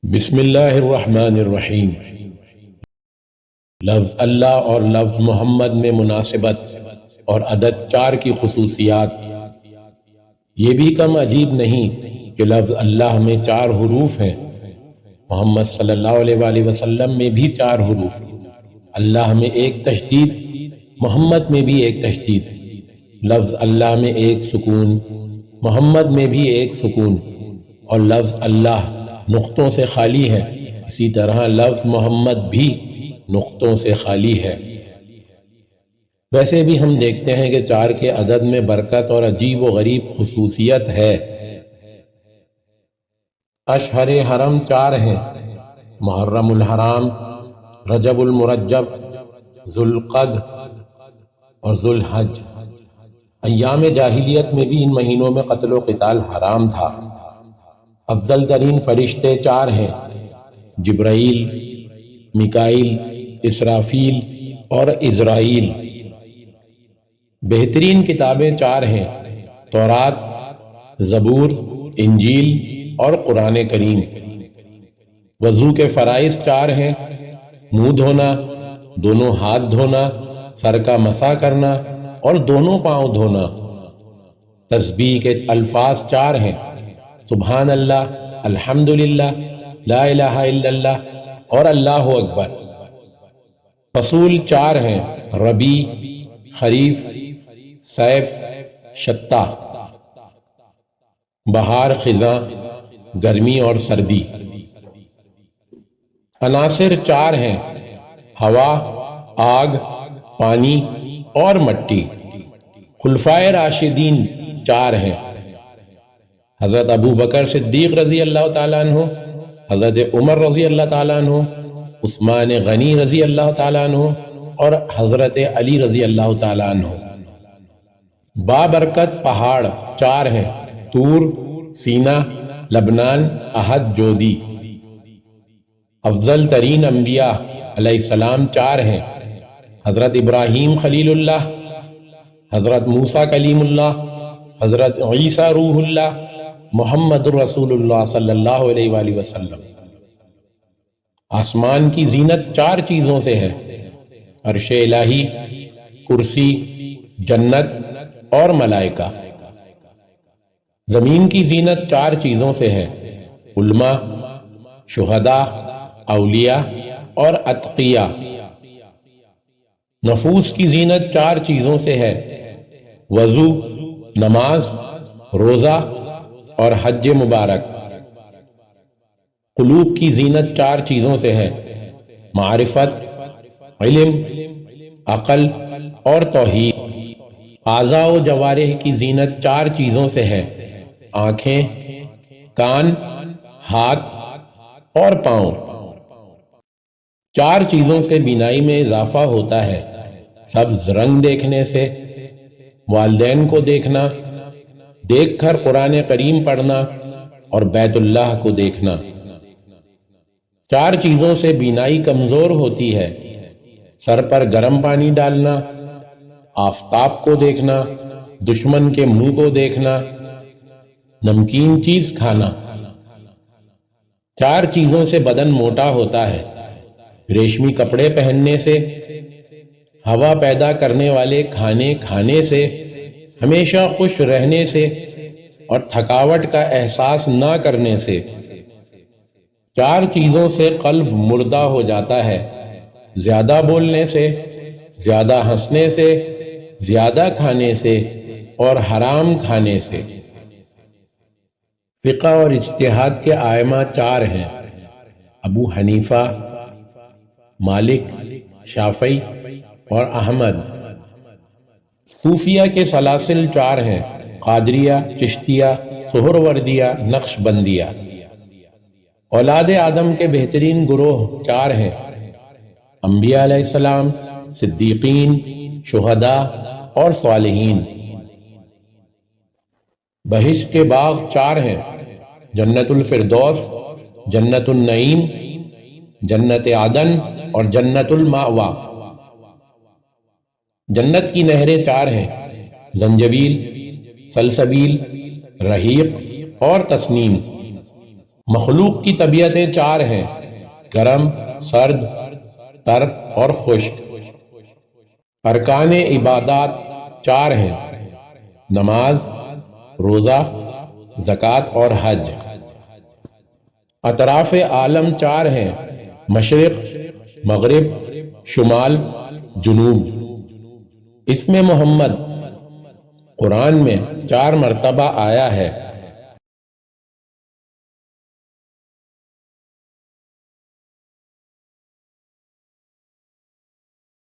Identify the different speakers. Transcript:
Speaker 1: بسم اللہ الرحمن الرحیم۔ لفظ اللہ اور لفظ محمد میں مناسبت اور عدد 4 کی خصوصیات۔ یہ بھی کم عجیب نہیں کہ لفظ اللہ میں 4 حروف ہیں۔ محمد صلی اللہ علیہ وآلہ وسلم میں بھی 4 حروف، اللہ میں ایک تشدید، محمد میں بھی ایک تشدید۔ لفظ اللہ میں ایک سکون، محمد میں بھی ایک سکون، اور لفظ اللہ نقطوں سے خالی ہے، اسی طرح لفظ محمد بھی نقطوں سے خالی ہے۔ ویسے بھی ہم دیکھتے ہیں کہ 4 کے عدد میں برکت اور عجیب و غریب خصوصیت ہے۔ اشہر حرم 4 ہیں: محرم الحرام، رجب المرجب، ذوالقعد اور ذوالحج۔ ایام جاہلیت میں بھی ان مہینوں میں قتل و قتال حرام تھا۔ افضل ترین فرشتے 4 ہیں: جبرائیل، میکائیل، اسرافیل اور عزرائیل۔ بہترین کتابیں 4 ہیں: تورات، زبور، انجیل اور قرآن کریم۔ وضو کے فرائض 4 ہیں: منہ دھونا، دونوں ہاتھ دھونا، سر کا مسح کرنا اور دونوں پاؤں دھونا۔ تسبیح کے الفاظ 4 ہیں: سبحان اللہ، الحمدللہ، لا الہ الا اللہ اور اللہ اکبر۔ فصول 4 ہیں: ربیع، خریف، صیف، شتا۔ بہار، خزاں، گرمی اور سردی۔ عناصر 4 ہیں: ہوا، آگ، پانی اور مٹی۔ خلفائے راشدین 4 ہیں: حضرت ابو بکر صدیق رضی اللہ تعالیٰ عنہ، حضرت عمر رضی اللہ تعالیٰ عنہ، عثمان غنی رضی اللہ تعالیٰ عنہ اور حضرت علی رضی اللہ تعالیٰ عنہ۔ بابرکت پہاڑ 4 ہیں: طور، سینا، لبنان، احد، جودی۔ افضل ترین انبیاء علیہ السلام 4 ہیں: حضرت ابراہیم خلیل اللہ، حضرت موسیٰ کلیم اللہ، حضرت عیسیٰ روح اللہ، محمد الرسول اللہ صلی اللہ علیہ وآلہ وسلم۔ آسمان کی زینت 4 چیزوں سے ہے: عرش الہی، کرسی، جنت اور ملائکہ۔ زمین کی زینت 4 چیزوں سے ہے: علماء، شہداء، اولیاء اور اتقیاء۔ نفوس کی زینت 4 چیزوں سے ہے: وضو، نماز، روزہ اور حج مبارک۔ قلوب کی زینت 4 چیزوں سے ہے: معرفت، علم، عقل اور توحید۔ اعضاء و جوارح کی زینت 4 چیزوں سے ہے: آنکھیں، کان، ہاتھ اور پاؤں۔ 4 چیزوں سے بینائی میں اضافہ ہوتا ہے: سبز رنگ دیکھنے سے، والدین کو دیکھنا، دیکھ کر قرآن کریم پڑھنا اور بیت اللہ کو دیکھنا۔ 4 چیزوں سے بینائی کمزور ہوتی ہے: سر پر گرم پانی ڈالنا، آفتاب کو دیکھنا، دشمن کے منہ کو دیکھنا، نمکین چیز کھانا۔ 4 چیزوں سے بدن موٹا ہوتا ہے: ریشمی کپڑے پہننے سے، ہوا پیدا کرنے والے کھانے کھانے سے، ہمیشہ خوش رہنے سے اور تھکاوٹ کا احساس نہ کرنے سے۔ 4 چیزوں سے قلب مردہ ہو جاتا ہے: زیادہ بولنے سے، زیادہ ہنسنے سے، زیادہ کھانے سے اور حرام کھانے سے۔ فقہ اور اجتہاد کے ائمہ 4 ہیں: ابو حنیفہ، مالک، شافعی اور احمد۔ صوفیہ کے سلاسل 4 ہیں: قادریہ، چشتیہ، سہروردیہ، نقشبندیہ۔ اولاد آدم کے بہترین گروہ 4 ہیں: انبیاء علیہ السلام، صدیقین، شہداء اور صالحین۔ بہشت کے باغ 4 ہیں: جنت الفردوس، جنت النعیم، جنت عدن اور جنت المأویٰ۔ جنت کی نہریں 4 ہیں: زنجبیل، سلسبیل، رحیق اور تسنیم۔ مخلوق کی طبیعتیں چار ہیں: گرم، سرد، تر اور خشک۔ ارکان عبادات چار ہیں: نماز، روزہ، زکوٰۃ اور حج۔ اطراف عالم چار ہیں: مشرق، مغرب، شمال، جنوب۔ اسم محمد قرآن میں 4 مرتبہ آیا ہے۔